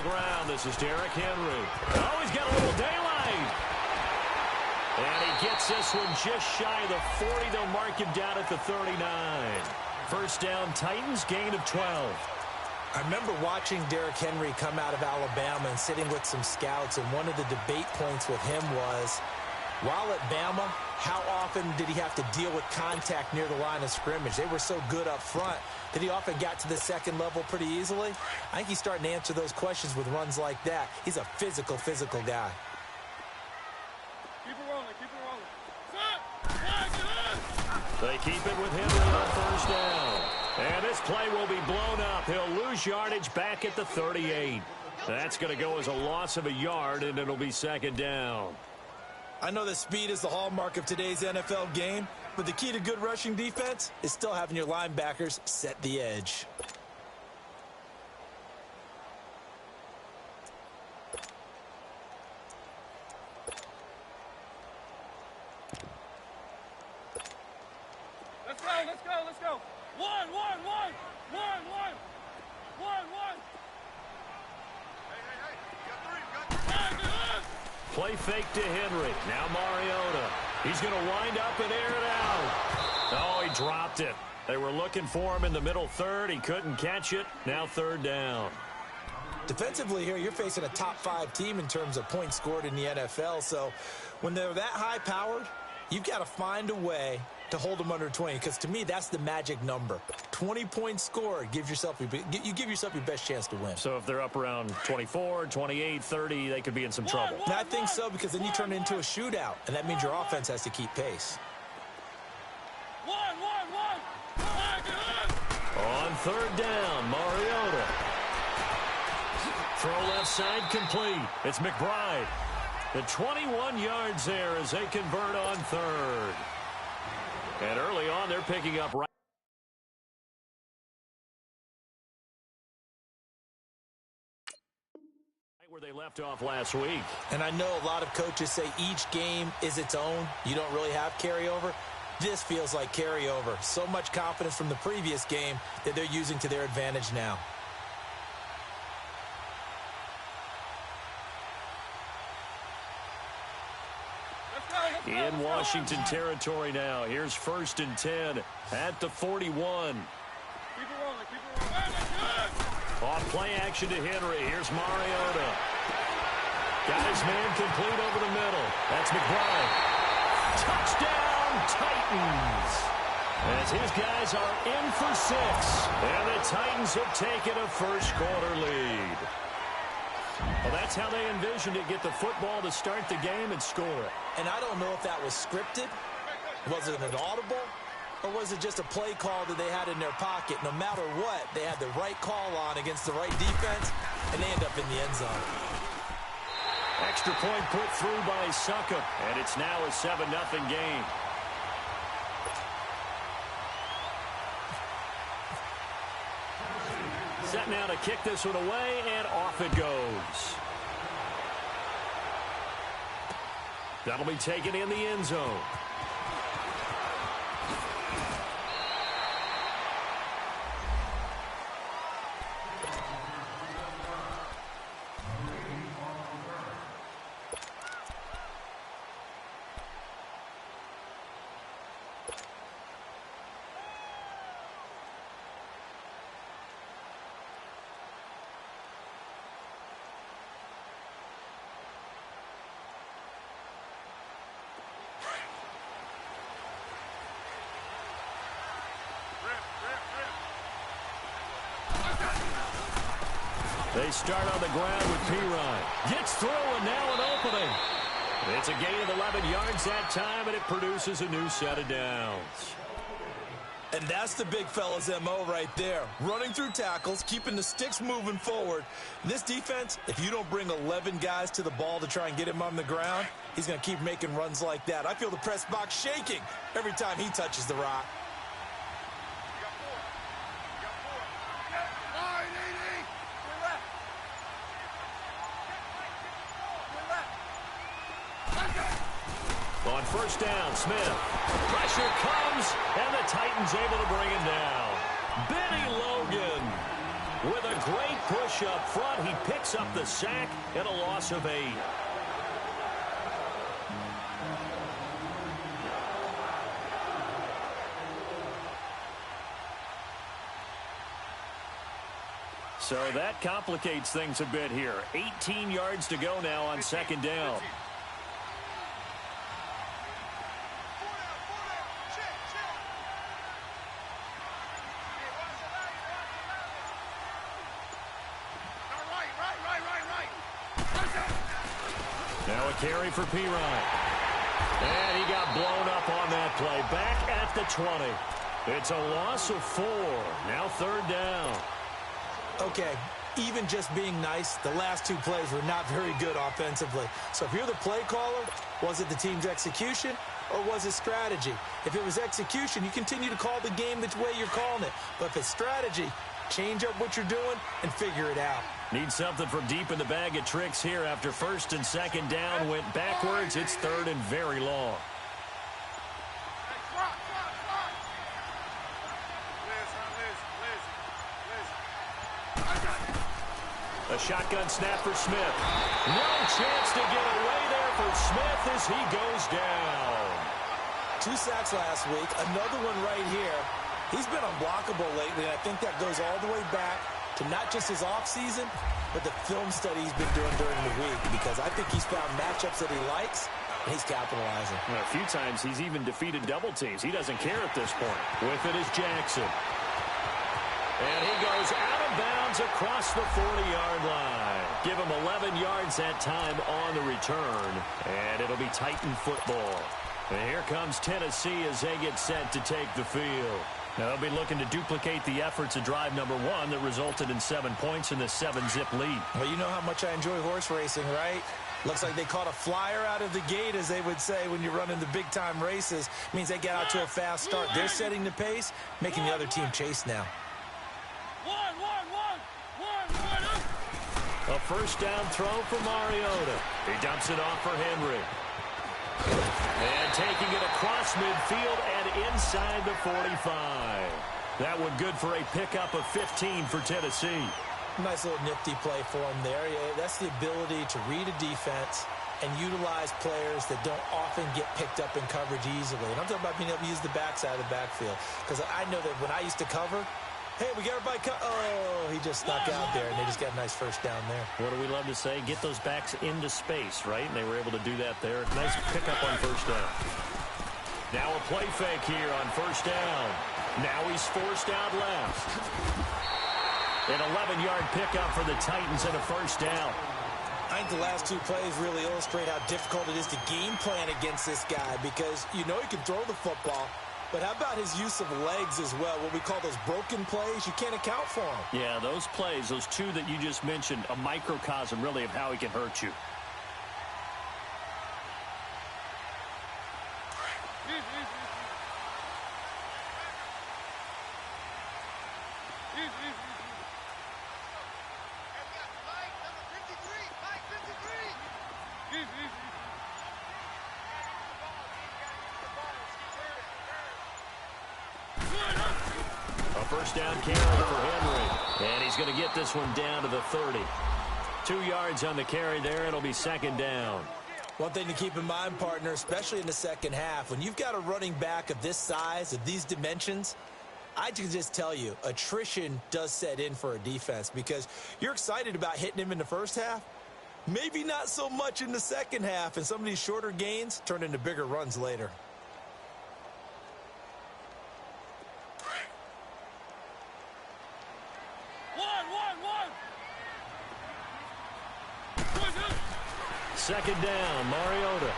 ground. This is Derrick Henry. Oh, he's got a little daylight. And he gets this one just shy of the 40. They'll mark him down at the 39. First down, Titans, gain of 12. I remember watching Derrick Henry come out of Alabama and sitting with some scouts, and one of the debate points with him was, while at Bama, how often did he have to deal with contact near the line of scrimmage? They were so good up front that he often got to the second level pretty easily. I think he's starting to answer those questions with runs like that. He's a physical guy. Keep it rolling, keep it rolling. They keep it with Henry on first down. And this play will be blown up. He'll lose yardage back at the 38. That's going to go as a loss of a yard, and it'll be second down. I know that speed is the hallmark of today's NFL game, but the key to good rushing defense is still having your linebackers set the edge. Let's go, let's go, let's go. One. Play fake to Henry. Now Mariota. He's going to wind up and air it out. Oh, he dropped it. They were looking for him in the middle third. He couldn't catch it. Now third down. Defensively here, you're facing a top-5 team in terms of points scored in the NFL. So when they're that high-powered, you've got to find a way to hold them under 20, because to me, that's the magic number. 20 points scored, you give yourself your best chance to win. So if they're up around 24, 28, 30, they could be in some trouble. And I think so, because then you turn it into a shootout, and that means your offense has to keep pace. On third down, Mariota. Throw left side complete. It's McBride. The 21 yards there as they convert on third. And early on, they're picking up right where they left off last week. And I know a lot of coaches say each game is its own. You don't really have carryover. This feels like carryover. So much confidence from the previous game that they're using to their advantage now. In Washington territory now. Here's first and 10 at the 41. Keep it rolling, keep it rolling. Off play action to Henry. Here's Mariota. Got his man complete over the middle. That's McBride. Touchdown, Titans. As his guys are in for 6. And the Titans have taken a first quarter lead. Well, that's how they envisioned it. Get the football to start the game and score it. And I don't know if that was scripted. Was it an audible? Or was it just a play call that they had in their pocket? No matter what, they had the right call on against the right defense, and they end up in the end zone. Extra point put through by Succop, and it's now a 7-0 game. Set now to kick this one away, and off it goes. That'll be taken in the end zone. They start on the ground with P-Ryan. Gets through and now an opening. It's a gain of 11 yards that time, and it produces a new set of downs. And that's the big fella's MO right there. Running through tackles, keeping the sticks moving forward. This defense, if you don't bring 11 guys to the ball to try and get him on the ground, he's going to keep making runs like that. I feel the press box shaking every time he touches the rock. On first down, Smith. Pressure comes, and the Titans able to bring him down. Benny Logan. With a great push up front, he picks up the sack and a loss of 8. So that complicates things a bit here. 18 yards to go now on second down. Now a carry for Pirine. And he got blown up on that play. Back at the 20. It's a loss of 4. Now third down. Okay, even just being nice, the last 2 plays were not very good offensively. So if you're the play caller, was it the team's execution or was it strategy? If it was execution, you continue to call the game the way you're calling it. But if it's strategy, change up what you're doing and figure it out. Need something from deep in the bag of tricks here after first and second down went backwards. It's third and very long. A shotgun snap for Smith. No chance to get away there for Smith as he goes down. 2 sacks last week, another one right here. He's been unblockable lately, and I think that goes all the way back to not just his offseason, but the film study he's been doing during the week, because I think he's found matchups that he likes, and he's capitalizing. Well, a few times he's even defeated double teams. He doesn't care at this point. With it is Jackson. And he goes out of bounds across the 40-yard line. Give him 11 yards that time on the return. And it'll be Titan football. And here comes Tennessee as they get set to take the field. Now they'll be looking to duplicate the efforts of drive number 1 that resulted in 7 points in the 7-zip lead. Well, you know how much I enjoy horse racing, right? Looks like they caught a flyer out of the gate, as they would say when you're running the big-time races. It means they get out to a fast start. They're setting the pace, making the other team chase now. A first down throw for Mariota. He dumps it off for Henry. And taking it across midfield and inside the 45. That one good for a pickup of 15 for Tennessee. Nice little nifty play for him there. Yeah, that's the ability to read a defense and utilize players that don't often get picked up in coverage easily. And I'm talking about being able to use the backside of the backfield. Because I know that when I used to cover, hey, we got everybody oh, he just snuck out there, and they just got a nice first down there. What do we love to say? Get those backs into space, right? And they were able to do that there. Nice pickup on first down. Now a play fake here on first down. Now he's forced out left. An 11-yard pickup for the Titans and a first down. I think the last 2 plays really illustrate how difficult it is to game plan against this guy, because you know he can throw the football, but how about his use of legs as well? What we call those broken plays, you can't account for them. Yeah, those plays, those 2 that you just mentioned, a microcosm really of how he can hurt you. First down carry for Henry. And he's going to get this one down to the 30. 2 yards on the carry there. It'll be second down. One thing to keep in mind, partner, especially in the second half, when you've got a running back of this size, of these dimensions, I can just tell you, attrition does set in for a defense, because you're excited about hitting him in the first half. Maybe not so much in the second half, and some of these shorter gains turn into bigger runs later. Second down, Mariota.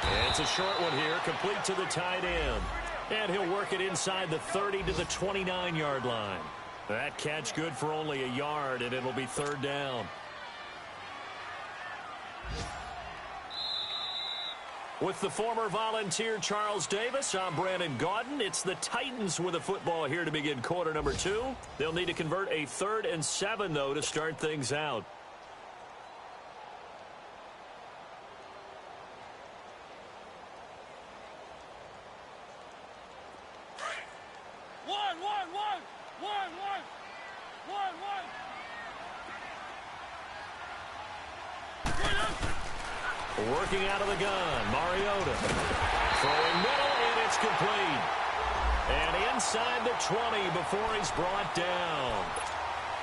And it's a short one here, complete to the tight end. And he'll work it inside the 30 to the 29-yard line. That catch good for only a yard, and it'll be third down. With the former Volunteer Charles Davis, I'm Brandon Gaudin. It's the Titans with the football here to begin quarter number 2. They'll need to convert a 3rd and 7, though, to start things out. Working out of the gun, Mariota. Throwing middle, and it's complete. And inside the 20 before he's brought down.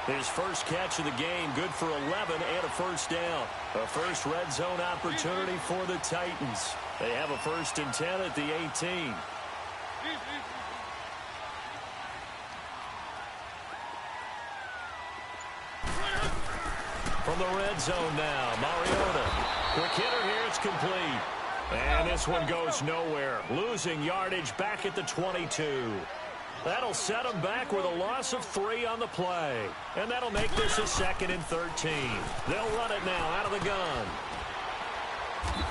His first catch of the game, good for 11 and a first down. A first red zone opportunity for the Titans. They have a 1st and 10 at the 18. From the red zone now, Mariota. Quick hitter here, it's complete. And this one goes nowhere. Losing yardage back at the 22. That'll set him back with a loss of 3 on the play. And that'll make this a 2nd and 13. They'll run it now out of the gun.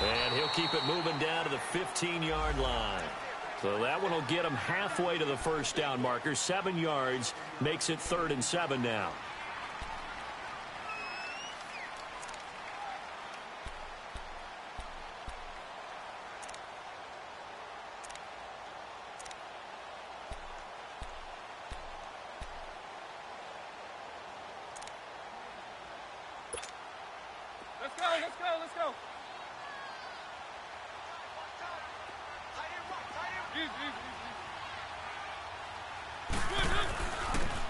And he'll keep it moving down to the 15-yard line. So that one will get him halfway to the first down marker. 7 yards makes it 3rd and 7 now. Let's go.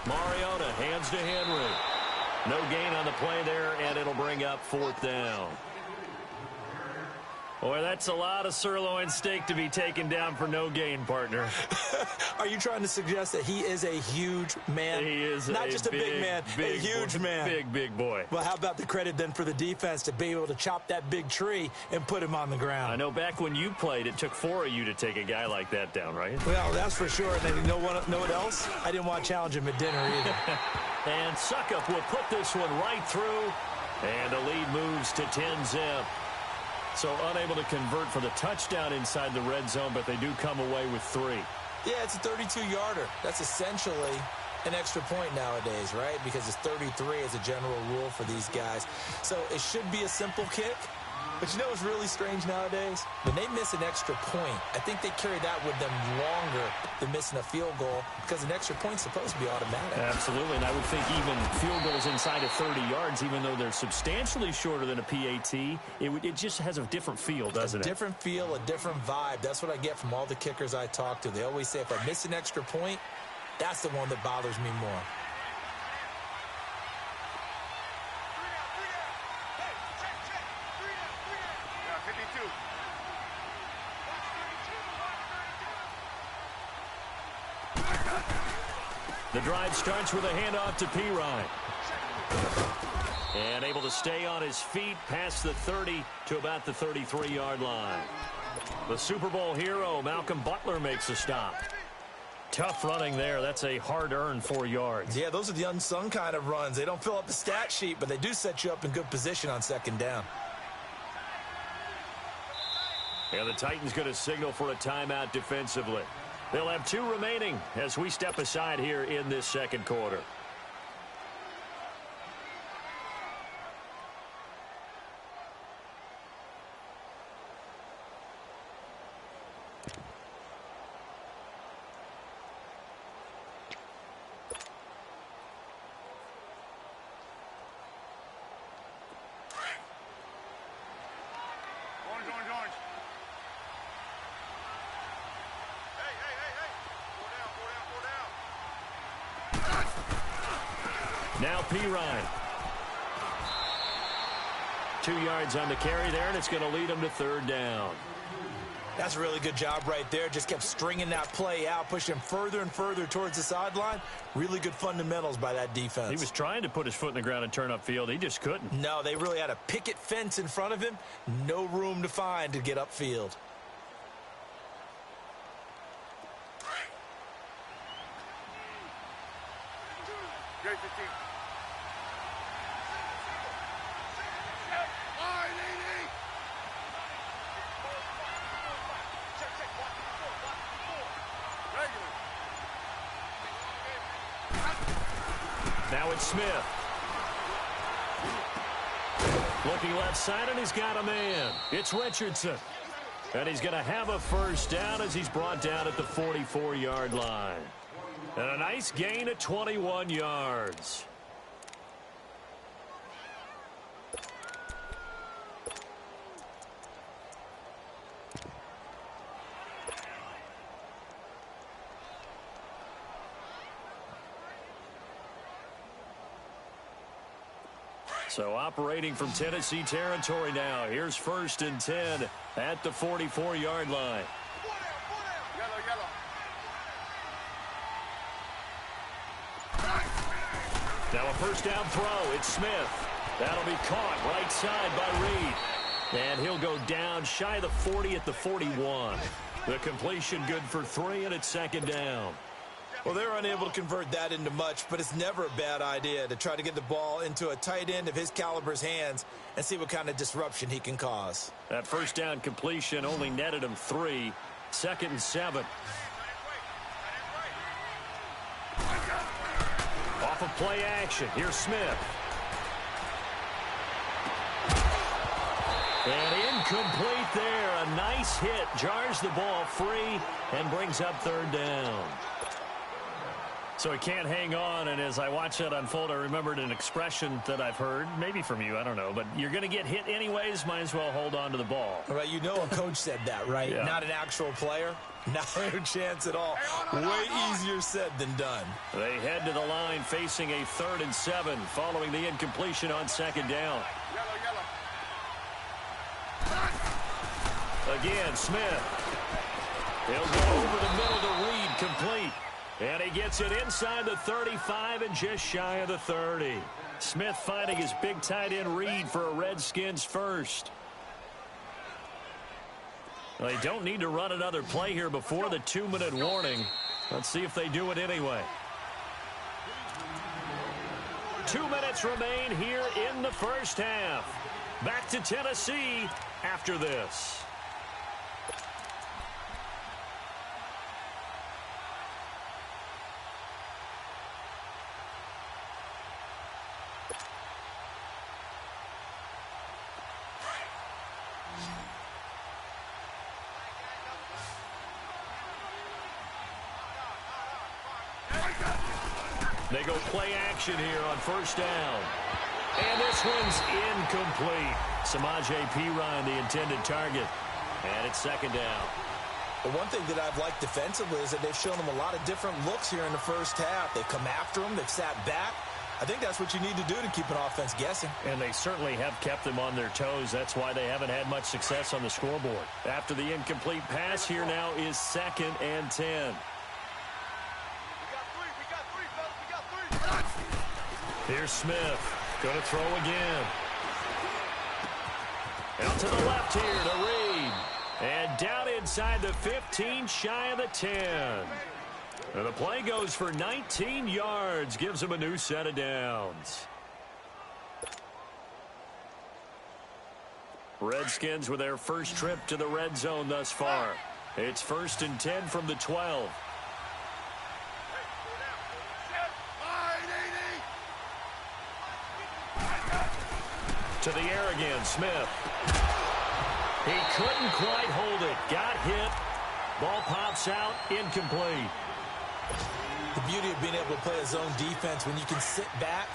Mariota hands to Henry. No gain on the play there, and it'll bring up 4th down. Boy, that's a lot of sirloin steak to be taken down for no gain, partner. Are you trying to suggest that he is a huge man? He is not just a big man, a huge man. Big boy. Well, how about the credit then for the defense to be able to chop that big tree and put him on the ground? I know back when you played, it took 4 of you to take a guy like that down, right? Well, that's for sure. And then you know what else? I didn't want to challenge him at dinner either. And Suckup will put this one right through. And the lead moves to 10-zip. So unable to convert for the touchdown inside the red zone, but they do come away with 3. Yeah, it's a 32-yarder. That's essentially an extra point nowadays, right? Because it's 33 as a general rule for these guys. So it should be a simple kick. But you know what's really strange nowadays? When they miss an extra point, I think they carry that with them longer than missing a field goal because an extra point's supposed to be automatic. Absolutely, and I would think even field goals inside of 30 yards, even though they're substantially shorter than a PAT, it just has a different feel, doesn't it? A different feel, a different vibe. That's what I get from all the kickers I talk to. They always say if I miss an extra point, that's the one that bothers me more. The drive starts with a handoff to Pirine. And able to stay on his feet past the 30 to about the 33-yard line. The Super Bowl hero, Malcolm Butler, makes a stop. Tough running there. That's a hard-earned 4 yards. Yeah, those are the unsung kind of runs. They don't fill up the stat sheet, but they do set you up in good position on 2nd down. And the Titans going to signal for a timeout defensively. They'll have 2 remaining as we step aside here in this 2nd quarter. Orange. Now Pirine. 2 yards on the carry there, and it's going to lead him to 3rd down. That's a really good job right there. Just kept stringing that play out, pushing him further and further towards the sideline. Really good fundamentals by that defense. He was trying to put his foot in the ground and turn upfield. He just couldn't. No, they really had a picket fence in front of him. No room to find to get upfield. Great 15. Now it's Smith. Looking left side, and he's got a man. It's Richardson. And he's going to have a first down as he's brought down at the 44-yard line. And a nice gain of 21 yards. So operating from Tennessee territory now. Here's 1st and 10 at the 44-yard line. Yellow, yellow. Now a first down throw. It's Smith. That'll be caught right side by Reed. And he'll go down shy of the 40 at the 41. The completion good for 3, and it's 2nd down. Well, they're unable to convert that into much, but it's never a bad idea to try to get the ball into a tight end of his caliber's hands and see what kind of disruption he can cause. That first down completion only netted him 3. 2nd and 7. Off of play action. Here's Smith. And incomplete there. A nice hit. Jars the ball free and brings up 3rd down. So he can't hang on, and as I watch that unfold, I remembered an expression that I've heard, maybe from you, I don't know, but you're going to get hit anyways, might as well hold on to the ball. All right, you know a coach said that, right? Yeah. Not an actual player. Not a chance at all. Way easier said than done. They head to the line facing a 3rd and 7 following the incompletion on 2nd down. Yellow, yellow. Again, Smith. He'll go over the middle to Reed, complete. And he gets it inside the 35 and just shy of the 30. Smith finding his big tight end Reed for a Redskins first. Well, they don't need to run another play here before the 2-minute warning. Let's see if they do it anyway. 2 minutes remain here in the first half. Back to Tennessee after this. They go play action here on 1st down. And this one's incomplete. Samaje Perine, the intended target. And it's 2nd down. The one thing that I've liked defensively is that they've shown them a lot of different looks here in the first half. They've come after them. They've sat back. I think that's what you need to do to keep an offense guessing. And they certainly have kept them on their toes. That's why they haven't had much success on the scoreboard. After the incomplete pass, here now is 2nd and 10. Here's Smith. Going to throw again. Out to the left here to Reed. And down inside the 15, shy of the 10. And the play goes for 19 yards. Gives them a new set of downs. Redskins with their first trip to the red zone thus far. It's 1st and 10 from the 12. To the air again, Smith. He couldn't quite hold it. Got hit. Ball pops out, incomplete. The beauty of being able to play a zone defense when you can sit back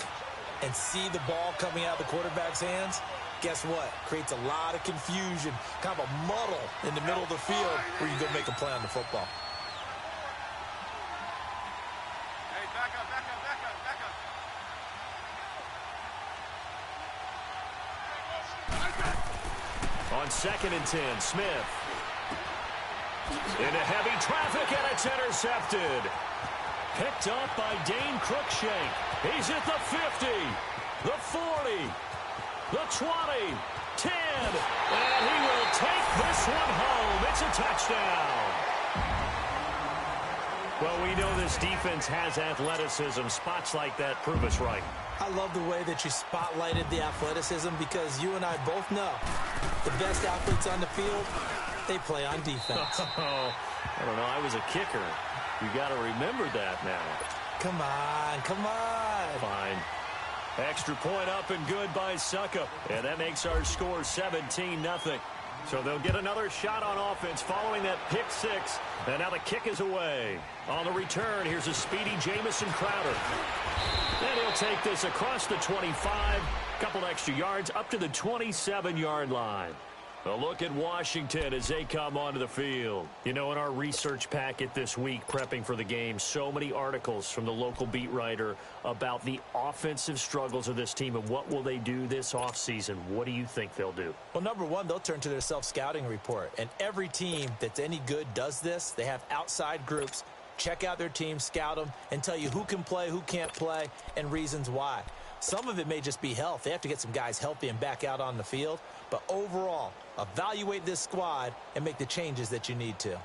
and see the ball coming out of the quarterback's hands, guess what? Creates a lot of confusion, kind of a muddle in the middle of the field where you go make a play on the football. Hey, back up, back up, back up, back up. On 2nd and 10, Smith. Into heavy traffic, and it's intercepted. Picked up by Dane Cruikshank. He's at the 50, the 40, the 20, 10, and he will take this one home. It's a touchdown. Well, we know this defense has athleticism. Spots like that prove us right. I love the way that you spotlighted the athleticism because you and I both know the best athletes on the field, they play on defense. Oh, I don't know. I was a kicker. You got to remember that now. Come on, come on. Fine. Extra point up and good by Suckup. And that makes our score 17-0. So they'll get another shot on offense following that pick six. And now the kick is away. On the return, here's a speedy Jamison Crowder. And he'll take this across the 25. Couple extra yards up to the 27-yard line. A look at Washington as they come onto the field. You know, in our research packet this week, prepping for the game, so many articles from the local beat writer about the offensive struggles of this team and what will they do this offseason. What do you think they'll do? Well, number one, they'll turn to their self-scouting report. And every team that's any good does this. They have outside groups. Check out their team, scout them, and tell you who can play, who can't play, and reasons why. Some of it may just be health. They have to get some guys healthy and back out on the field. But overall, evaluate this squad and make the changes that you need to.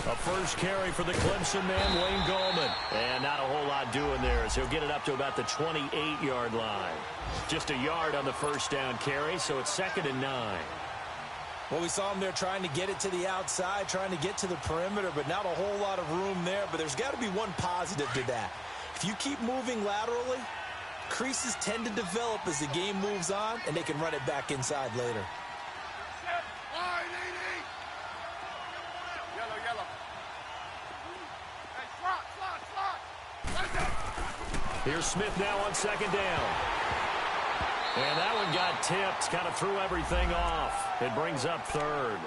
A first carry for the Clemson man, Wayne Gallman. And not a whole lot doing there as he'll get it up to about the 28-yard line. Just a yard on the first down carry, so it's 2nd and 9. Well, we saw him there trying to get it to the outside, trying to get to the perimeter, but not a whole lot of room there. But there's got to be one positive to that. If you keep moving laterally, creases tend to develop as the game moves on, and they can run it back inside later. Here's Smith now on 2nd down. And that one got tipped, kind of threw everything off. It brings up 3rd.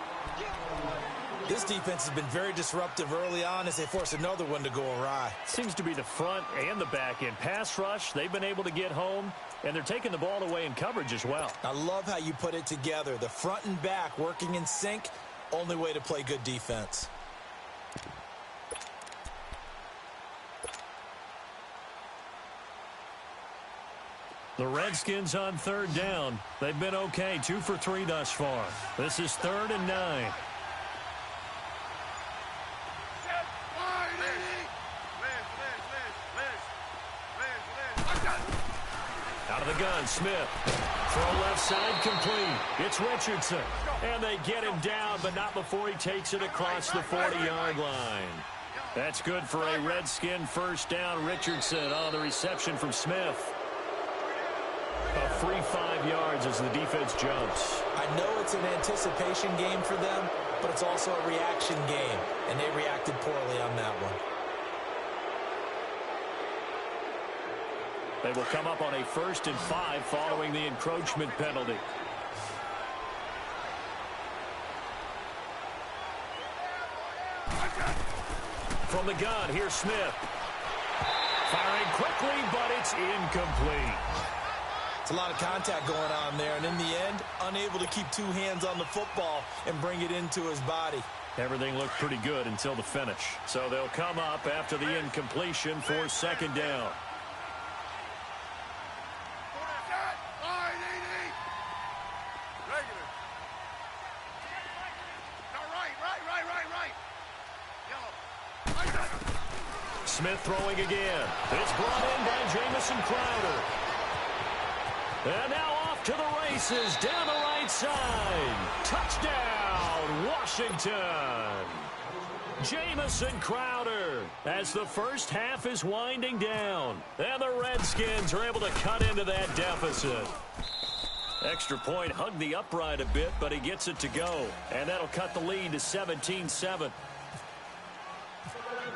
This defense has been very disruptive early on as they force another one to go awry. Seems to be the front and the back end. Pass rush, they've been able to get home, and they're taking the ball away in coverage as well. I love how you put it together. The front and back working in sync, only way to play good defense. The Redskins on 3rd down. They've been okay, 2 for 3 thus far. This is 3rd and 9. Out of the gun, Smith. Throw left side complete. It's Richardson. And they get him down, but not before he takes it across the 40-yard line. That's good for a Redskin first down. Richardson on the reception from Smith. A free 5 yards as the defense jumps. I know it's an anticipation game for them, but it's also a reaction game, and they reacted poorly on that one. They will come up on a 1st and 5 following the encroachment penalty. From the gun, here's Smith. Firing quickly, but it's incomplete. It's a lot of contact going on there, and in the end, unable to keep 2 hands on the football and bring it into his body. Everything looked pretty good until the finish. So they'll come up after the incompletion for 2nd down. Smith throwing again. It's brought in by Jamison Crowder. And now off to the races down the right side. Touchdown, Washington. Jamison Crowder as the first half is winding down. And the Redskins are able to cut into that deficit. Extra point hugged the upright a bit, but he gets it to go. And that'll cut the lead to 17-7.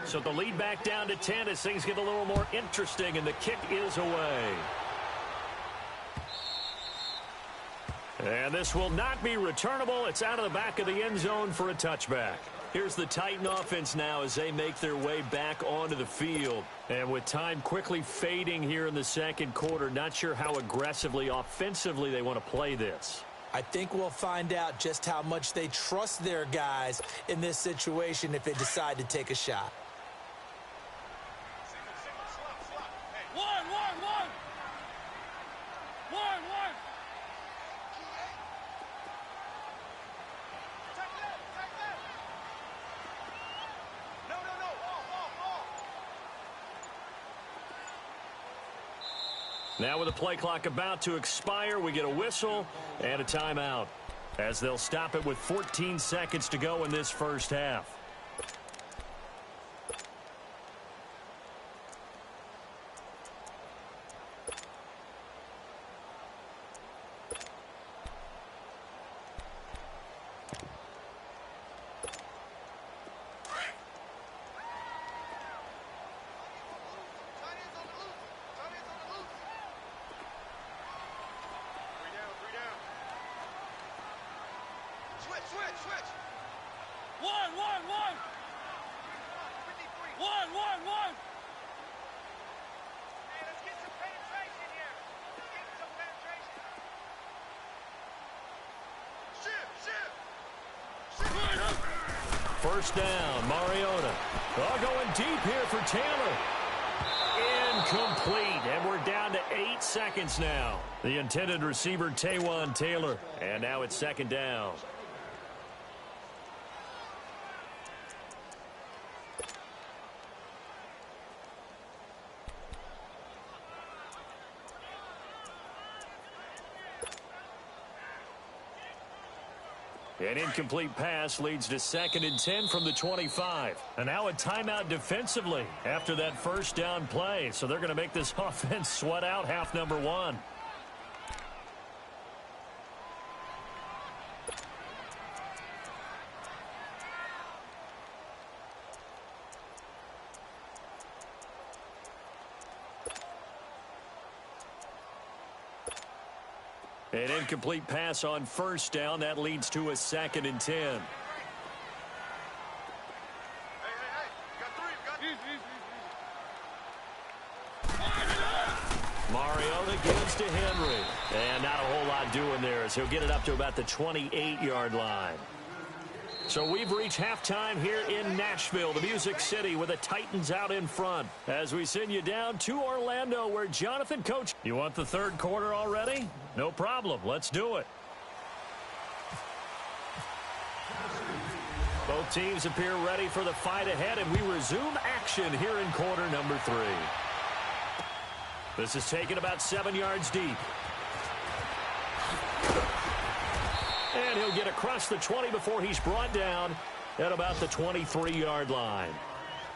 So the lead back down to 10 as things get a little more interesting, and the kick is away. And this will not be returnable. It's out of the back of the end zone for a touchback. Here's the Titan offense now as they make their way back onto the field. And with time quickly fading here in the 2nd quarter, not sure how aggressively, offensively they want to play this. I think we'll find out just how much they trust their guys in this situation if they decide to take a shot. Now with the play clock about to expire, we get a whistle and a timeout as they'll stop it with 14 seconds to go in this first half. One. Hey, let's get some penetration here. Let's get some penetration. Shift. First down, Mariota. Oh, going deep here for Taylor. Incomplete, and we're down to 8 seconds now. The intended receiver, Taywan Taylor, and now it's second down. An incomplete pass leads to 2nd and 10 from the 25. And now a timeout defensively after that first down play. So they're going to make this offense sweat out half number 1. An incomplete pass on first down. That leads to a 2nd and 10. Hey, you got 3. Mariota gives to Henry. And not a whole lot doing there as he'll get it up to about the 28-yard line. So we've reached halftime here in Nashville, the Music City, with the Titans out in front. As we send you down to Orlando, where Jonathan, coach, you want the third quarter already? No problem. Let's do it. Both teams appear ready for the fight ahead, and we resume action here in quarter number 3. This is taken about 7 yards deep. And he'll get across the 20 before he's brought down at about the 23-yard line.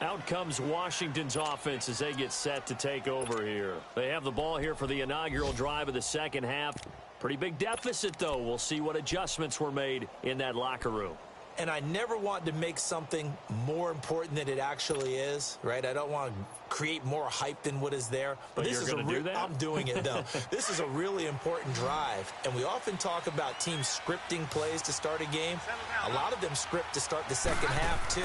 Out comes Washington's offense as they get set to take over here. They have the ball here for the inaugural drive of the second half. Pretty big deficit, though. We'll see what adjustments were made in that locker room. And I never want to make something more important than it actually is, right? I don't want to create more hype than what is there. But this you're going to do that? I'm doing it, though. This is a really important drive. And we often talk about teams scripting plays to start a game. A lot of them script to start the second half, too.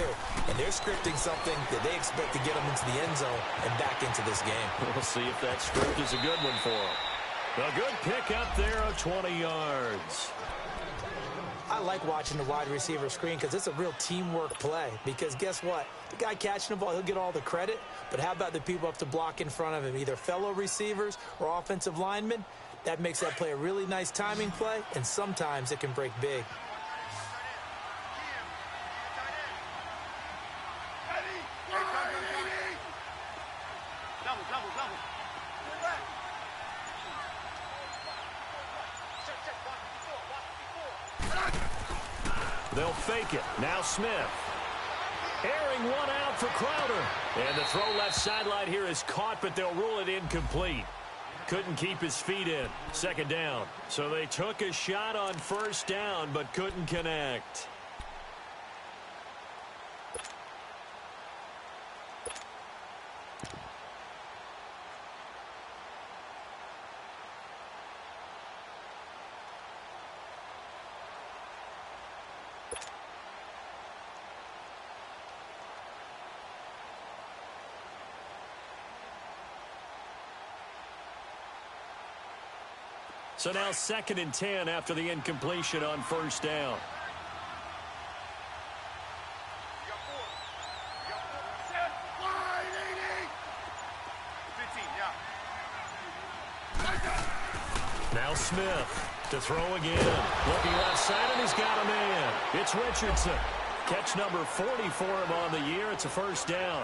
And they're scripting something that they expect to get them into the end zone and back into this game. We'll see if that script is a good one for them. A good pick up there of 20 yards. I like watching the wide receiver screen because it's a real teamwork play. Because guess what? The guy catching the ball, he'll get all the credit. But how about the people up to block in front of him, either fellow receivers or offensive linemen? That makes that play a really nice timing play, and sometimes it can break big. They'll fake it. Now Smith. Airing one out for Crowder. And the throw left sideline here is caught, but they'll rule it incomplete. Couldn't keep his feet in. Second down. So they took a shot on first down, but couldn't connect. So now 2nd and 10 after the incompletion on first down. Now Smith to throw again. Looking left side, and he's got a man. It's Richardson. Catch number 40 for him on the year. It's a first down.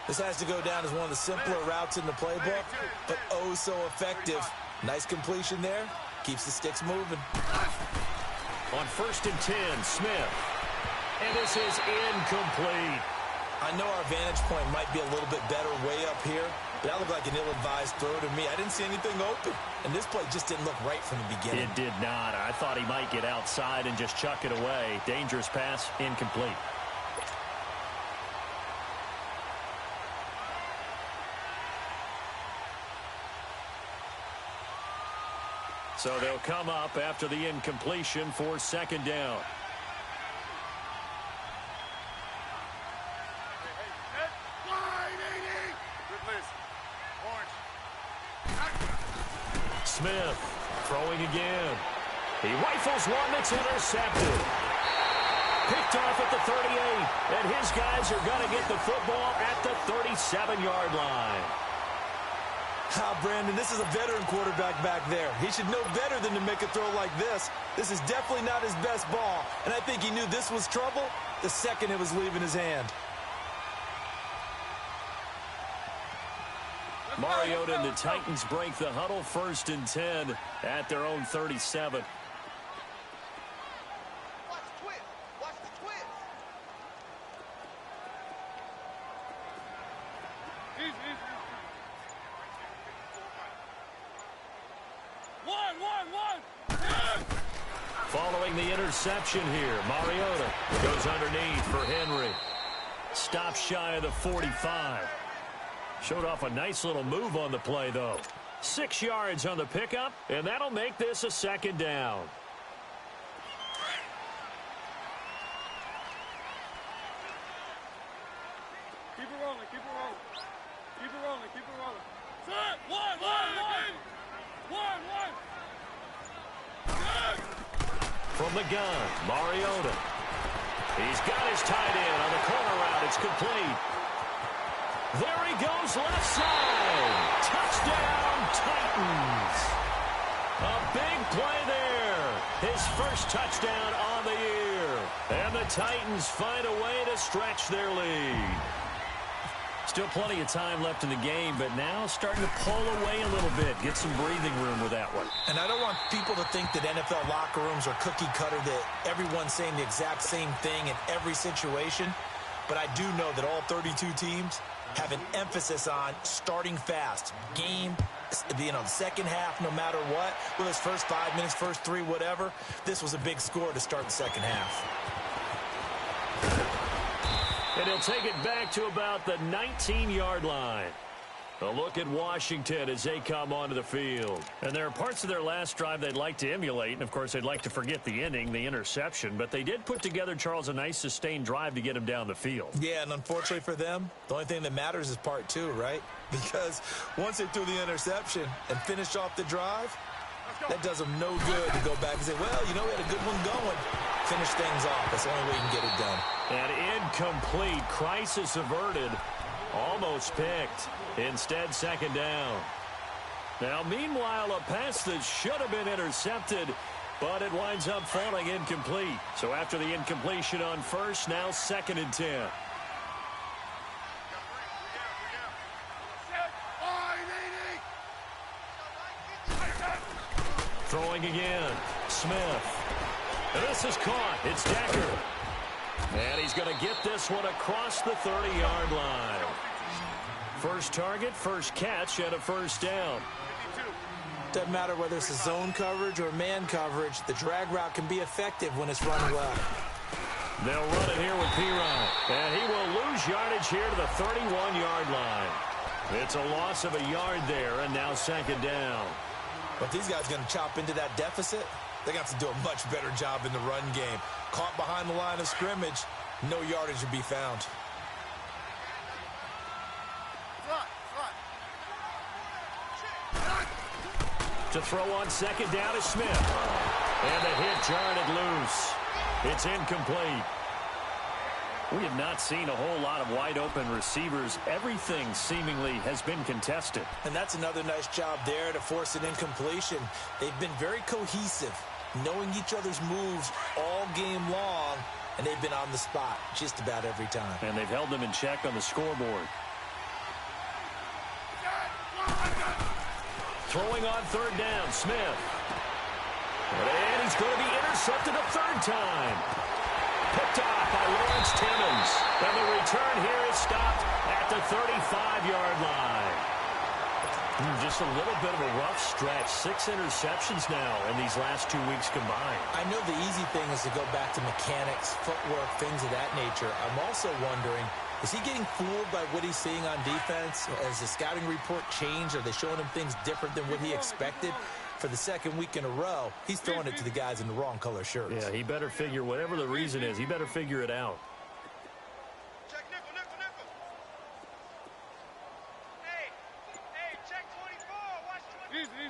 This has to go down as one of the simpler routes in the playbook, but oh so effective. Nice completion there. Keeps the sticks moving. On 1st and 10, Smith. And this is incomplete. I know our vantage point might be a little bit better way up here, but that looked like an ill-advised throw to me. I didn't see anything open, and this play just didn't look right from the beginning. It did not. I thought he might get outside and just chuck it away. Dangerous pass, incomplete. So they'll come up after the incompletion for second down. Smith throwing again. He rifles one that's intercepted. Picked off at the 38, and his guys are going to get the football at the 37-yard line. Brandon, this is a veteran quarterback back there. He should know better than to make a throw like this. This is definitely not his best ball, and I think he knew this was trouble the second it was leaving his hand. Mariota and the Titans break the huddle, 1st and 10 at their own 37. Watch the twist. Watch the twist. Easy. One. Following the interception here, Mariota goes underneath for Henry. Stop shy of the 45. Showed off a nice little move on the play, though. 6 yards on the pickup, and that'll make this a 2nd down. Keep it rolling. Set. One. From the gun, Mariota. He's got his tight end on the corner route. It's complete. There he goes, left side. Touchdown, Titans. A big play there. His first touchdown on the year. And the Titans find a way to stretch their lead. Still plenty of time left in the game, but now starting to pull away a little bit. Get some breathing room with that one. And I don't want people to think that NFL locker rooms are cookie cutter, that everyone's saying the exact same thing in every situation. But I do know that all 32 teams have an emphasis on starting fast. Game, the second half, no matter what. Whether it's first 5 minutes, first 3, whatever. This was a big score to start the second half. And he'll take it back to about the 19-yard line. A look at Washington as they come onto the field. And there are parts of their last drive they'd like to emulate. And, of course, they'd like to forget the inning, the interception. But they did put together, Charles, a nice sustained drive to get him down the field. Yeah, and unfortunately for them, the only thing that matters is part 2, right? Because once they threw the interception and finished off the drive, that does them no good to go back and say, well, we had a good one going. Finish things off. That's the only way you can get it done. And incomplete. Crisis averted. Almost picked. Instead, 2nd down. Now, meanwhile, a pass that should have been intercepted, but it winds up falling incomplete. So after the incompletion on first, now 2nd and 10. Throwing again. Smith. And this is caught. It's Decker. And he's going to get this one across the 30-yard line. First target, first catch, and a 1st down. Doesn't matter whether it's a zone coverage or man coverage, the drag route can be effective when it's run well. They'll run it here with P-Ryan. And he will lose yardage here to the 31-yard line. It's a loss of a yard there, and now 2nd down. But these guys are going to chop into that deficit. They're going to have to do a much better job in the run game. Caught behind the line of scrimmage, no yardage to be found. To throw on 2nd down is Smith. And the hit jarred loose. It's incomplete. We have not seen a whole lot of wide-open receivers. Everything seemingly has been contested. And that's another nice job there to force an incompletion. They've been very cohesive, knowing each other's moves all game long, and they've been on the spot just about every time. And they've held them in check on the scoreboard. Throwing on 3rd down, Smith. And he's going to be intercepted a 3rd time. Picked off by Lawrence Timmons. And the return here is stopped at the 35-yard line. Just a little bit of a rough stretch. 6 interceptions now in these last 2 weeks combined. I know the easy thing is to go back to mechanics, footwork, things of that nature. I'm also wondering, is he getting fooled by what he's seeing on defense? Has the scouting report changed? Are they showing him things different than what he expected? For the 2nd week in a row, he's throwing it to the guys in the wrong color shirts. Yeah, he better figure, whatever the reason is, he better figure it out. Check nickel. Hey, check 24. Watch 24. Easy.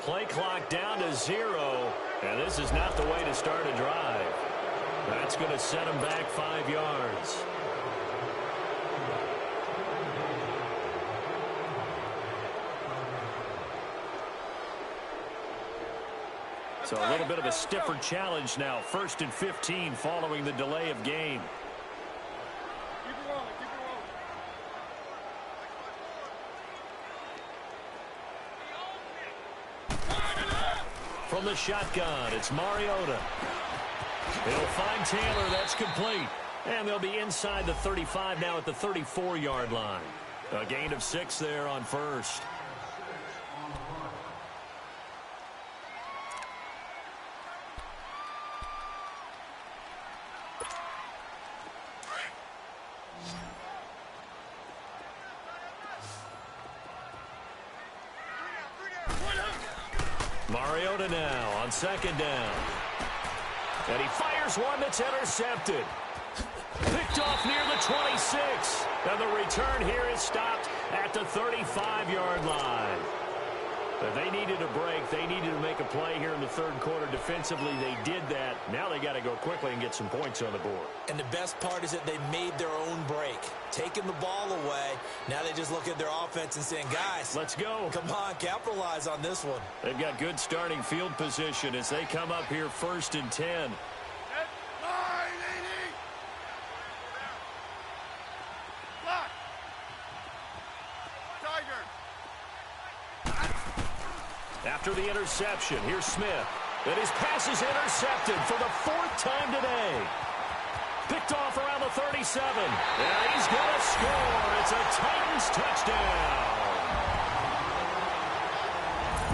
play clock down to 0, and this is not the way to start a drive. That's going to set him back 5 yards. So a little bit of a stiffer challenge now. 1st and 15 following the delay of game. Keep it rolling, keep it rolling. From the shotgun, it's Mariota. He'll find Taylor. That's complete. And they'll be inside the 35 now at the 34-yard line. A gain of 6 there on first. Mariota now on 2nd down. And he fires one that's intercepted. Picked off near the 26. And the return here is stopped at the 35-yard line. But they needed a break. They needed to make a play here in the 3rd quarter. Defensively, they did that. Now they got to go quickly and get some points on the board. And the best part is that they made their own break. Taking the ball away. Now they just look at their offense and saying, guys, let's go. Come on, capitalize on this one. They've got good starting field position as they come up here 1st and 10. After the interception, here's Smith. And his pass is intercepted for the 4th time today. Picked off around the 37. And he's going to score. It's a Titans touchdown.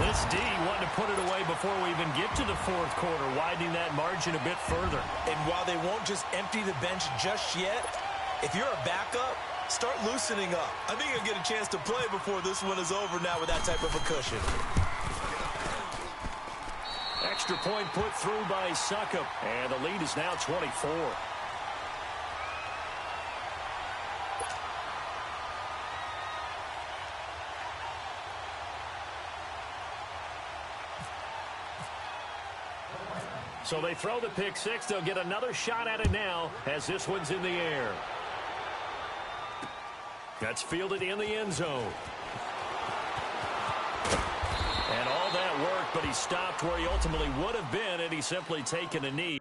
This D wanted to put it away before we even get to the 4th quarter, widening that margin a bit further. And while they won't just empty the bench just yet, if you're a backup, start loosening up. I think you'll get a chance to play before this one is over now with that type of a cushion. Extra point put through by Succop, and the lead is now 24. So they throw the pick 6. They'll get another shot at it now as this one's in the air. That's fielded in the end zone. And all that worked, but he stopped where he ultimately would have been, and he's simply taken a knee.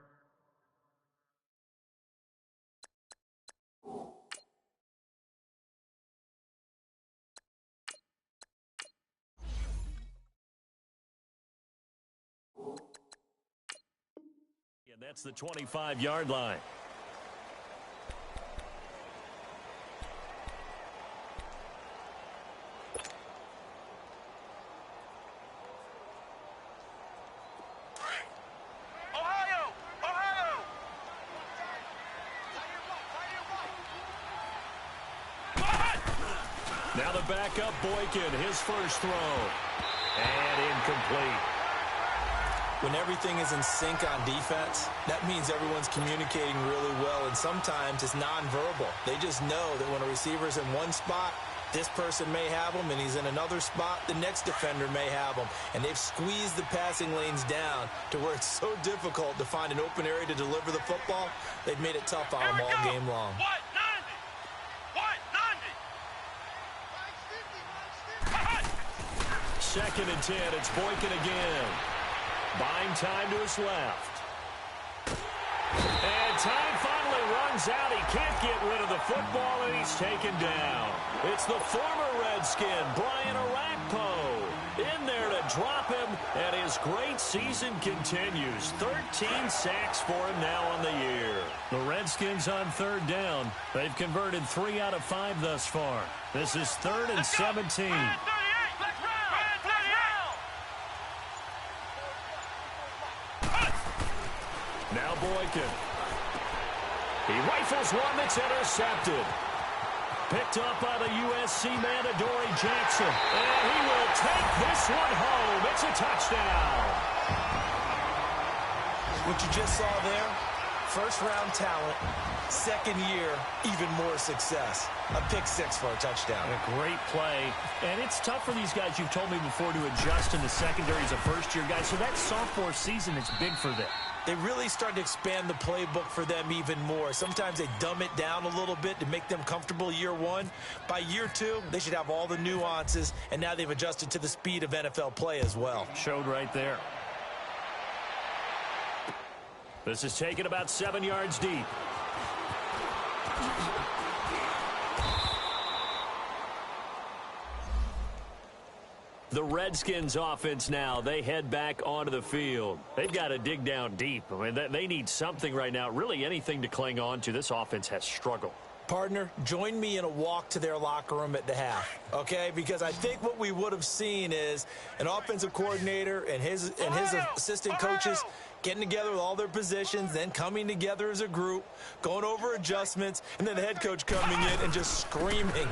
And that's the 25-yard line. Now the backup, Boykin, his first throw. And incomplete. When everything is in sync on defense, that means everyone's communicating really well, and sometimes it's nonverbal. They just know that when a receiver's in one spot, this person may have him, and he's in another spot, the next defender may have him. And they've squeezed the passing lanes down to where it's so difficult to find an open area to deliver the football. They've made it tough on them all game long. 2nd and 10. It's Boykin again. Buying time to his left. And time finally runs out. He can't get rid of the football, and he's taken down. It's the former Redskin, Brian Orakpo, in there to drop him, and his great season continues. 13 sacks for him now on the year. The Redskins on 3rd down. They've converted 3 out of 5 thus far. This is 3rd and 17. Now Boykin. He rifles one that's intercepted. Picked up by the USC man, Adoree Jackson. And he will take this one home. It's a touchdown. What you just saw there, First-round talent, second year, even more success. A pick six for a touchdown. A great play. And it's tough for these guys, you've told me before, to adjust in the secondary as a first-year guy. So that sophomore season is big for them. They really start to expand the playbook for them even more. Sometimes they dumb it down a little bit to make them comfortable year one. By year two, they should have all the nuances, and now they've adjusted to the speed of NFL play as well. Showed right there. This is taken about 7 yards deep. The Redskins offense now, they head back onto the field. They've got to dig down deep. I mean, they need something right now, really anything to cling on to. This offense has struggled. Partner, join me in a walk to their locker room at the half, okay? Because I think what we would have seen is an offensive coordinator and his assistant coaches getting together with all their positions, then coming together as a group, going over adjustments, and then the head coach coming in and just screaming,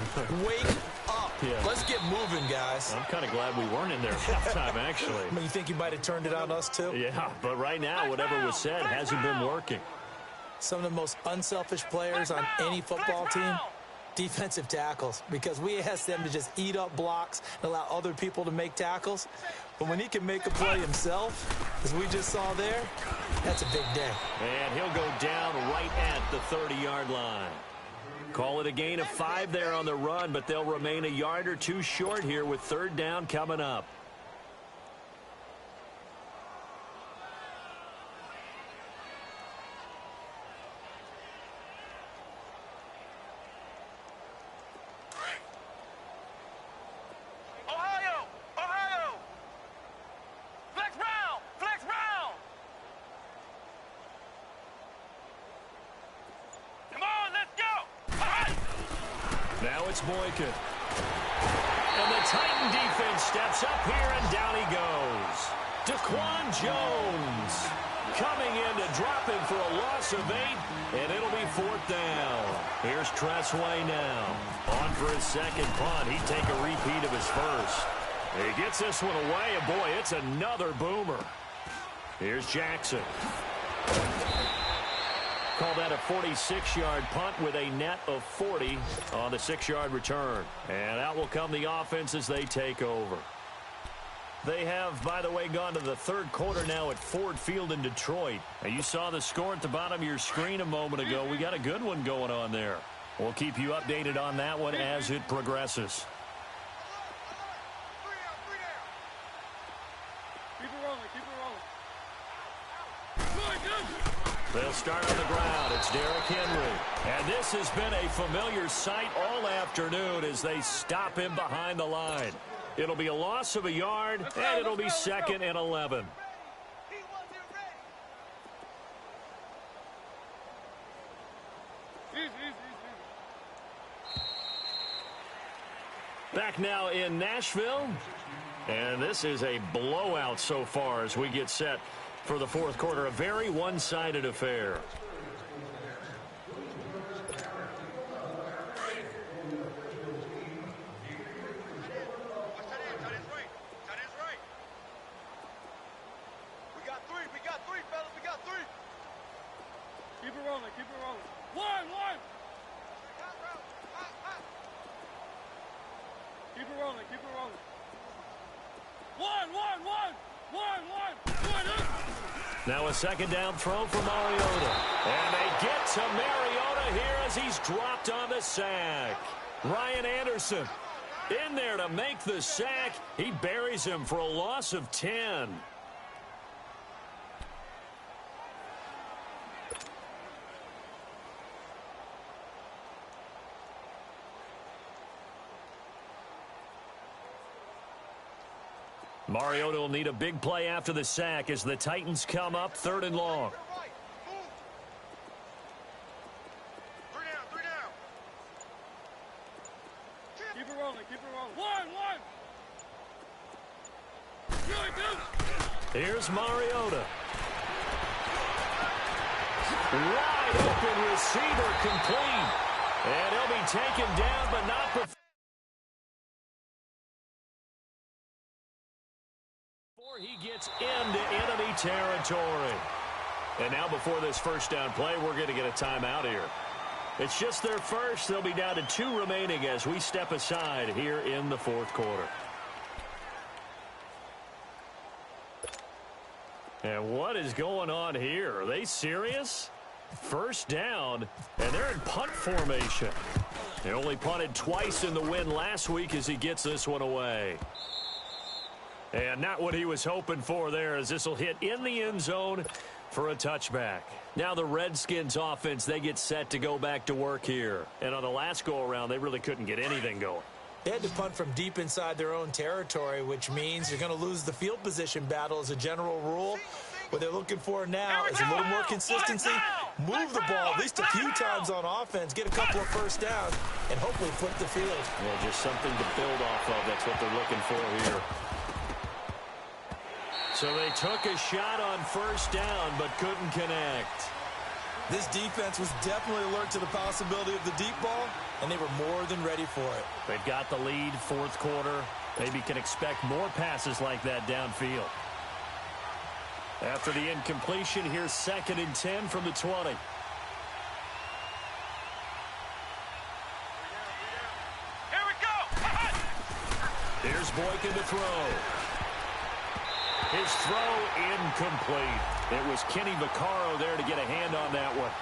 wake up. Yeah. Let's get moving, guys. I'm kind of glad we weren't in there halftime, actually. You think you might have turned it on us, too? Yeah, but right now, whatever was said hasn't been working. Some of the most unselfish players on any football team, defensive tackles, because we ask them to just eat up blocks and allow other people to make tackles. But when he can make a play himself, as we just saw there, that's a big day. And he'll go down right at the 30-yard line. Call it a gain of 5 there on the run, but they'll remain a yard or two short here with third down coming up. Now it's Boykin. And the Titan defense steps up here, and down he goes. Daquan Jones coming in to drop him for a loss of 8, and it'll be fourth down. Here's Tressway now. On for his second punt. He'd take a repeat of his first. He gets this one away, and boy, it's another boomer. Here's Jackson. Call that a 46-yard punt with a net of 40 on the 6-yard return. And out will come the offense as they take over. They have, by the way, gone to the third quarter now at Ford Field in Detroit. Now, you saw the score at the bottom of your screen a moment ago. We got a good one going on there. We'll keep you updated on that one as it progresses. Keep it rolling, keep it rolling. Good. They'll start on the ground. It's Derrick Henry. And this has been a familiar sight all afternoon as they stop him behind the line. It'll be a loss of a yard, and it'll be 2nd and 11. Back now in Nashville. And this is a blowout so far as we get set for the fourth quarter. A very one-sided affair. We got three, fellas. We got three. Keep it rolling. Keep it rolling. One. Keep it rolling. Keep it rolling. One. Now a second down throw for Mariota. And they get to Mariota here as he's dropped on the sack. Ryan Anderson in there to make the sack. He buries him for a loss of 10. Mariota will need a big play after the sack as the Titans come up 3rd and long. Three down. Keep it rolling. One. Good. Here's Mariota. Wide open receiver complete. And he'll be taken down, but not before he gets into enemy territory. And now before this first down play, we're going to get a timeout here. It's just their first. They'll be down to 2 remaining as we step aside here in the fourth quarter. And what is going on here? Are they serious? First down, and they're in punt formation. They only punted twice in the win last week as he gets this one away. And not what he was hoping for there, as this will hit in the end zone for a touchback. Now the Redskins offense, they get set to go back to work here. And on the last go-around, they really couldn't get anything going. They had to punt from deep inside their own territory, which means you're going to lose the field position battle as a general rule. What they're looking for now is a little more consistency. Move the ball at least a few times on offense, get a couple of first downs, and hopefully flip the field. Yeah, just something to build off of. That's what they're looking for here. So they took a shot on first down, but couldn't connect. This defense was definitely alert to the possibility of the deep ball, and they were more than ready for it. They've got the lead, fourth quarter. Maybe can expect more passes like that downfield. After the incompletion, here's 2nd and 10 from the 20. Here we go. Here's Boykin to throw. His throw incomplete. It was Kenny Vaccaro there to get a hand on that one.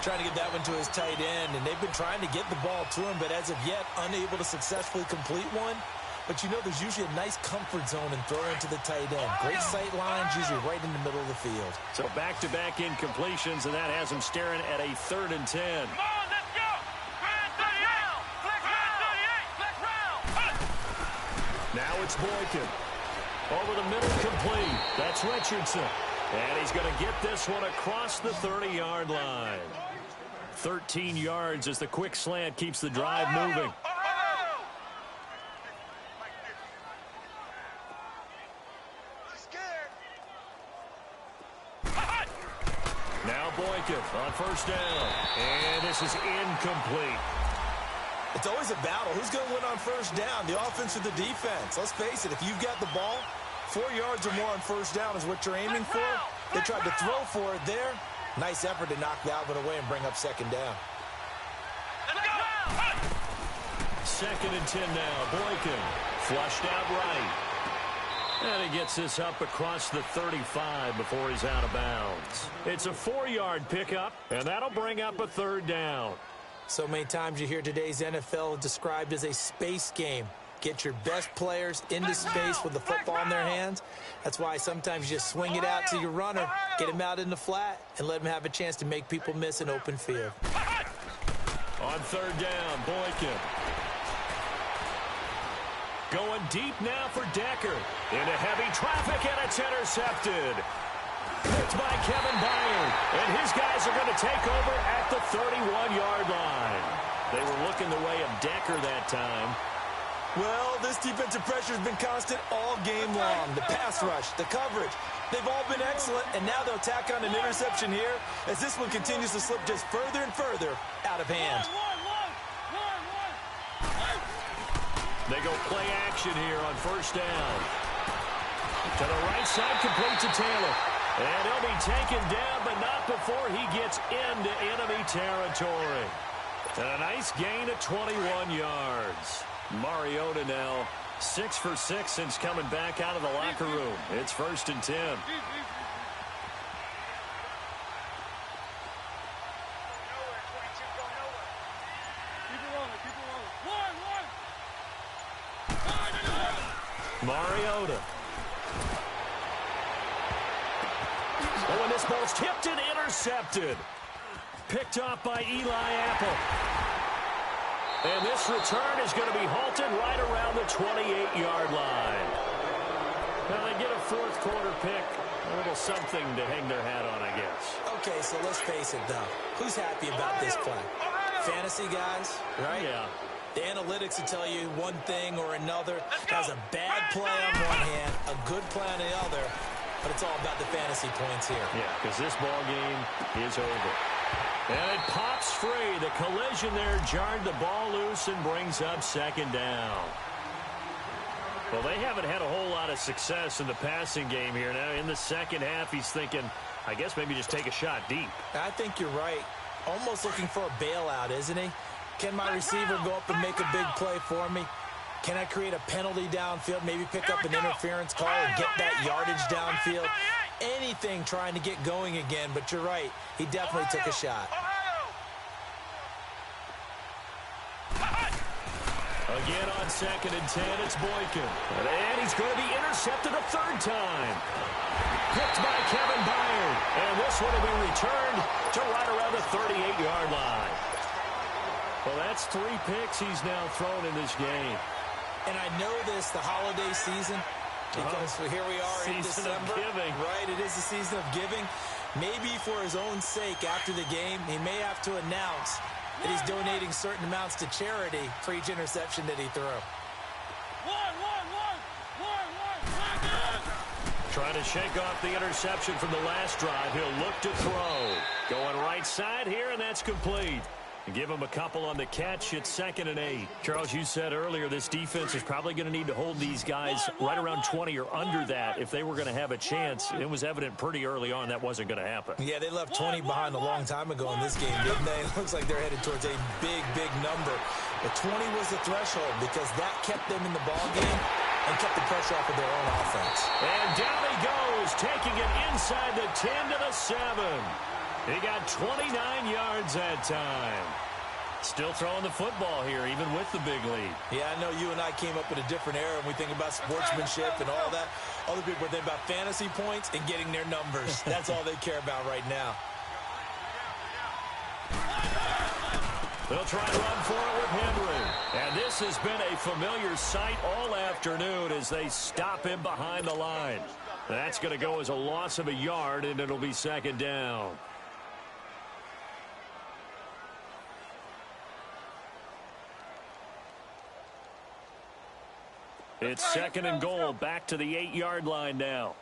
Trying to get that one to his tight end, and they've been trying to get the ball to him, but as of yet, unable to successfully complete one. But you know, there's usually a nice comfort zone in throwing to the tight end. Great sight lines, usually right in the middle of the field. So back-to-back incompletions, and that has him staring at a 3rd and 10. Come on, let's go. Grand 38. Flex round. 38. Flex round. Now it's Boykin. Over the middle, complete. That's Richardson. And he's going to get this one across the 30-yard line. 13 yards as the quick slant keeps the drive moving. Now Boykin on first down. And this is incomplete. It's always a battle. Who's going to win on first down, the offense or the defense? Let's face it, if you've got the ball, 4 yards or more on first down is what you're aiming for. They tried to throw for it there. Nice effort to knock that one away and bring up 2nd down. Let's go. 2nd and 10 now. Boykin flushed out right. And he gets this up across the 35 before he's out of bounds. It's a 4-yard pickup, and that'll bring up a 3rd down. So many times you hear today's NFL described as a space game. Get your best players into space with the football in their hands. That's why sometimes you just swing it out to your runner, get him out in the flat, and let him have a chance to make people miss an open field. On 3rd down, Boykin. Going deep now for Decker. Into heavy traffic, and it's intercepted. Picked by Kevin Byard, and his guys are going to take over at the 31-yard line. They were looking the way of Decker that time. Well, this defensive pressure has been constant all game long. The pass rush, the coverage, they've all been excellent, and now they'll tack on an interception here as this one continues to slip just further and further out of hand. They go play action here on first down. To the right side, complete to Taylor. And he'll be taken down, but not before he gets into enemy territory. And a nice gain of 21 yards. Mariota now 6 for 6 since coming back out of the locker room. It's 1st and 10. Mariota. Oh, and this ball's tipped and intercepted. Picked off by Eli Apple. And this return is going to be halted right around the 28-yard line. Now they get a fourth quarter pick. A little something to hang their hat on, I guess. Okay, so let's face it, though. Who's happy about this play? Fantasy guys, right? Yeah. The analytics will tell you one thing or another. That's a bad play on one hand, a good play on the other, but it's all about the fantasy points here. Yeah, because this ball game is over. And it pops free. The collision there jarred the ball loose and brings up 2nd down. Well, they haven't had a whole lot of success in the passing game here. Now, in the second half, he's thinking, I guess maybe just take a shot deep. I think you're right. Almost looking for a bailout, isn't he? Can my receiver go up and make a big play for me? Can I create a penalty downfield, maybe pick up an interference call and get that yardage downfield? Anything trying to get going again, but you're right. He definitely took a shot. Again on 2nd and 10, it's Boykin. And he's going to be intercepted a third time. Picked by Kevin Byard. And this one will be returned to right around the 38-yard line. Well, that's 3 picks he's now thrown in this game. And I know this, the holiday season, because here we are in December. Season of giving. Right, it is the season of giving. Maybe for his own sake after the game, he may have to announce that he's donating certain amounts to charity for each interception that he threw. Trying to shake off the interception from the last drive. He'll look to throw. Going right side here, and that's complete. Give him a couple on the catch. It's 2nd and 8. Charles, you said earlier this defense is probably going to need to hold these guys right around 20 or under that if they were going to have a chance. It was evident pretty early on that wasn't going to happen. Yeah, they left 20 behind a long time ago in this game, didn't they? It looks like they're headed towards a big, big number. But 20 was the threshold because that kept them in the ball game and kept the pressure off of their own offense. And down he goes, taking it inside the 10 to the 7. He got 29 yards that time. Still throwing the football here, even with the big lead. Yeah, I know you and I came up in a different era, and we think about sportsmanship and all that. Other people are thinking about fantasy points and getting their numbers. That's all they care about right now. They'll try to run for it with Henry. And this has been a familiar sight all afternoon as they stop him behind the line. That's going to go as a loss of a yard, and it'll be 2nd down. It's 2nd and goal, back to the 8-yard line now.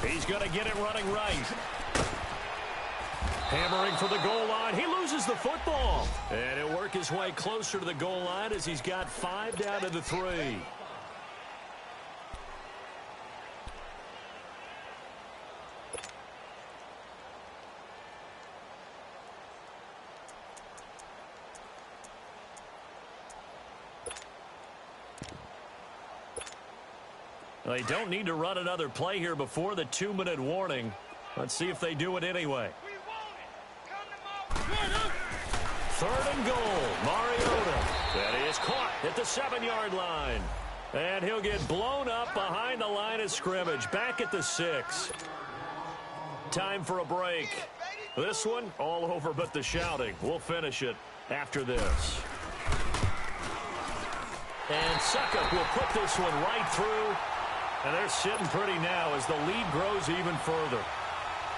He's going to get it running right. Hammering for the goal line. He loses the football. And he'll work his way closer to the goal line as he's got 5 down to the 3. They don't need to run another play here before the 2-minute warning. Let's see if they do it anyway. 3rd and goal. Mariota. That is caught at the 7-yard line. And he'll get blown up behind the line of scrimmage. Back at the 6. Time for a break. This one all over but the shouting. We'll finish it after this. And Suckup will put this one right through. And they're sitting pretty now as the lead grows even further.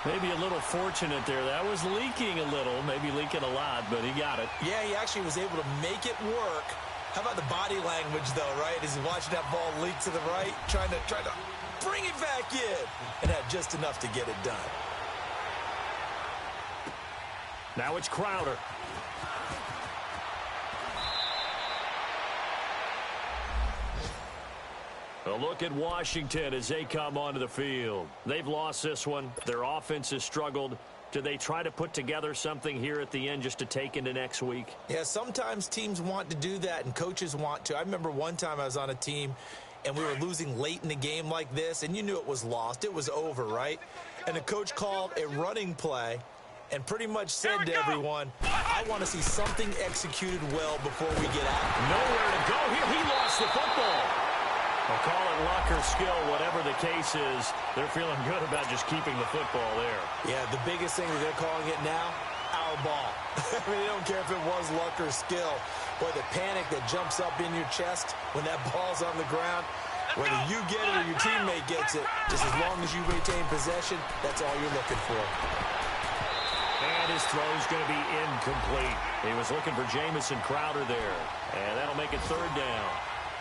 Maybe a little fortunate there. That was leaking a little, maybe leaking a lot, but he got it. Yeah, he actually was able to make it work. How about the body language, though, right? As he's watching that ball leak to the right, trying to bring it back in, and had just enough to get it done. Now it's Crowder. A look at Washington as they come onto the field. They've lost this one. Their offense has struggled. Do they try to put together something here at the end just to take into next week? Yeah, sometimes teams want to do that and coaches want to. I remember one time I was on a team and we were losing late in the game like this, and you knew it was lost. It was over, right? And the coach called a running play and pretty much said to everyone, I want to see something executed well before we get out. Nowhere to go here. He lost the football. I'll call it luck or skill, whatever the case is. They're feeling good about just keeping the football there. Yeah, the biggest thing that they're calling it now, our ball. I mean, they don't care if it was luck or skill. Boy, the panic that jumps up in your chest when that ball's on the ground, whether you get it or your teammate gets it, just as long as you retain possession, that's all you're looking for. And his throw's going to be incomplete. He was looking for Jamison Crowder there. And that'll make it 3rd down.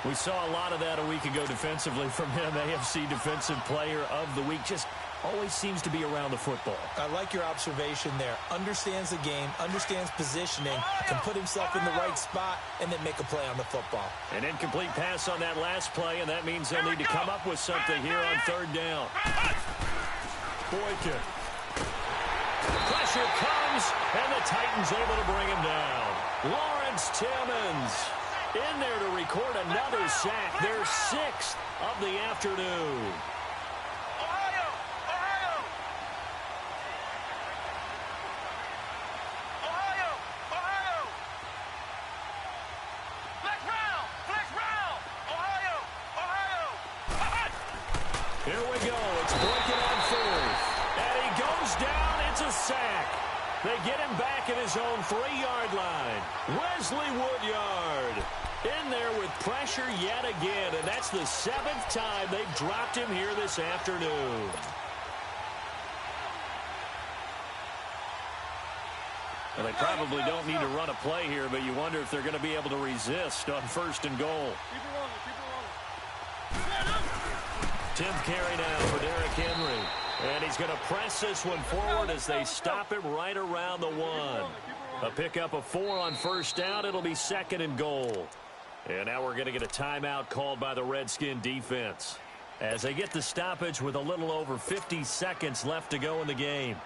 We saw a lot of that a week ago defensively from him. AFC Defensive Player of the Week. Just always seems to be around the football. I like your observation there. Understands the game, understands positioning, can put himself in the right spot, and then make a play on the football. An incomplete pass on that last play, and that means they'll need to come up with something here on third down. Boykin. Pressure comes, and the Titans able to bring him down. Lawrence Timmons in there to record another sack, their 6th of the afternoon. Here we go. It's Boykin on 4th. And he goes down. It's a sack. They get him back at his own 3-yard line. Wesley Woodyard in there with pressure yet again. And that's the 7th time they've dropped him here this afternoon. Well, they probably don't need to run a play here, but you wonder if they're going to be able to resist on 1st and goal. Keep it rolling, keep it rolling. 10th carry now for Derrick Henry. And he's going to press this one forward as they stop him right around the 1. A pickup of 4 on 1st down. It'll be 2nd and goal. And now we're going to get a timeout called by the Redskin defense as they get the stoppage with a little over 50 seconds left to go in the game.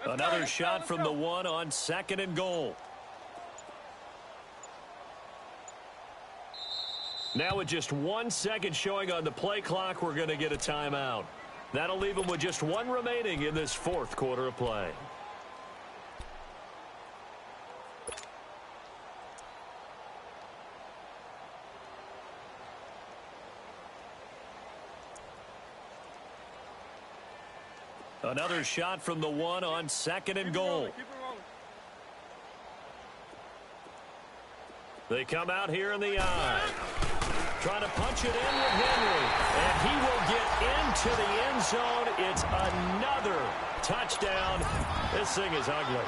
Another shot from the 1 on 2nd and goal. Now with just 1 second showing on the play clock, we're going to get a timeout. That'll leave them with just 1 remaining in this 4th quarter of play. Another shot from the 1 on 2nd and goal. They come out here in the eye. Trying to punch it in with Henry. And he will get into the end zone. It's another touchdown. This thing is ugly.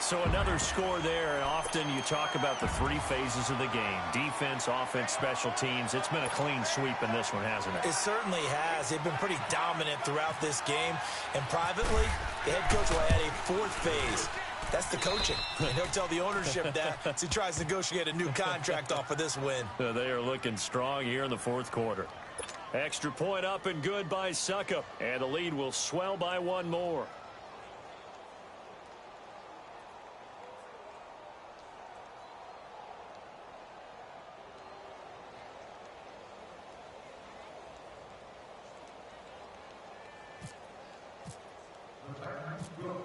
So another score there, and often you talk about the 3 phases of the game. Defense, offense, special teams. It's been a clean sweep in this one, hasn't it? It certainly has. They've been pretty dominant throughout this game. And privately, the head coach will add a 4th phase. That's the coaching. And he'll tell the ownership that as he tries to negotiate a new contract off of this win. They are looking strong here in the 4th quarter. Extra point up and good by Suckup. And the lead will swell by 1 more.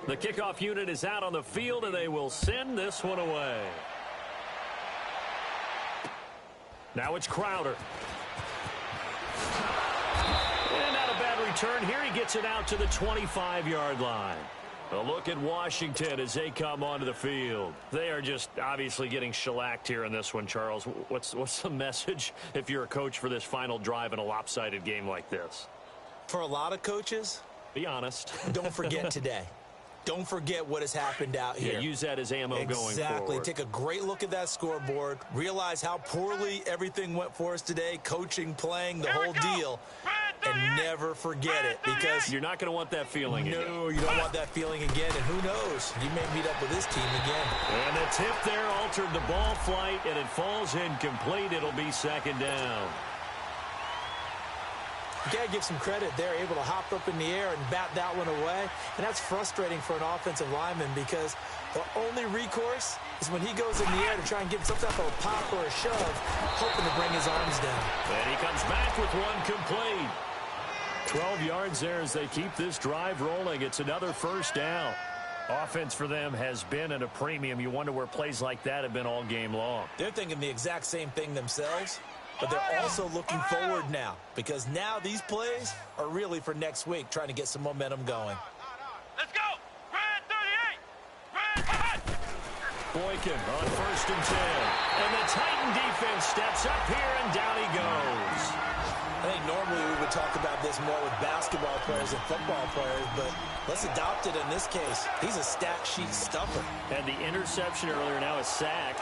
The kickoff unit is out on the field, and they will send this one away. Now it's Crowder. And not a bad return here. He gets it out to the 25-yard line. A look at Washington as they come onto the field. They are just obviously getting shellacked here in this one, Charles. What's the message if you're a coach for this final drive in a lopsided game like this? For a lot of coaches, be honest. Don't forget today. Don't forget what has happened out here. Yeah, use that as ammo going forward. Exactly. Take a great look at that scoreboard. Realize how poorly everything went for us today. Coaching, playing, the whole deal. And never forget it, because you're not going to want that feeling again. No, you don't want that feeling again. And who knows? You may meet up with this team again. And the tip there altered the ball flight, and it falls incomplete. It'll be 2nd down. You got to give some credit. They're able to hop up in the air and bat that one away. And that's frustrating for an offensive lineman, because the only recourse is when he goes in the air to try and get some type of a pop or a shove, hoping to bring his arms down. And he comes back with one complete. 12 yards there as they keep this drive rolling. It's another first down. Offense for them has been at a premium. You wonder where plays like that have been all game long. They're thinking the exact same thing themselves, but they're also looking forward now because now these plays are really for next week, trying to get some momentum going. Let's go! Red 38! Red! Boykin on 1st and 10. And the Titan defense steps up here, and down he goes. I think normally we would talk about this more with basketball players and football players, but let's adopt it in this case. He's a stat sheet stuffer. And the interception earlier, now a sack.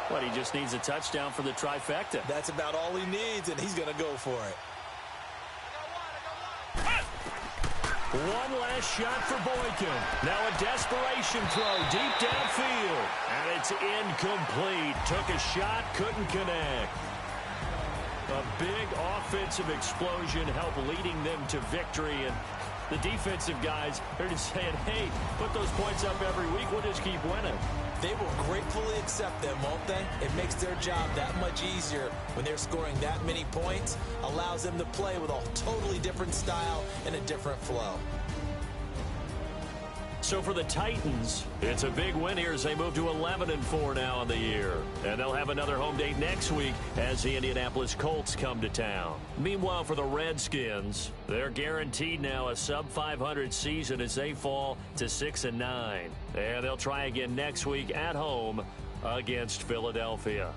But he just needs a touchdown for the trifecta. That's about all he needs, and he's going to go for it. One last shot for Boykin. Now a desperation throw deep downfield. And it's incomplete. Took a shot, couldn't connect. A big offensive explosion helped leading them to victory. And the defensive guys, they're just saying, hey, put those points up every week. We'll just keep winning. They will gratefully accept them, won't they? It makes their job that much easier when they're scoring that many points. Allows them to play with a totally different style and a different flow. So for the Titans, it's a big win here as they move to 11-4 now on the year. And they'll have another home date next week as the Indianapolis Colts come to town. Meanwhile, for the Redskins, they're guaranteed now a sub-500 season as they fall to 6-9. And they'll try again next week at home against Philadelphia.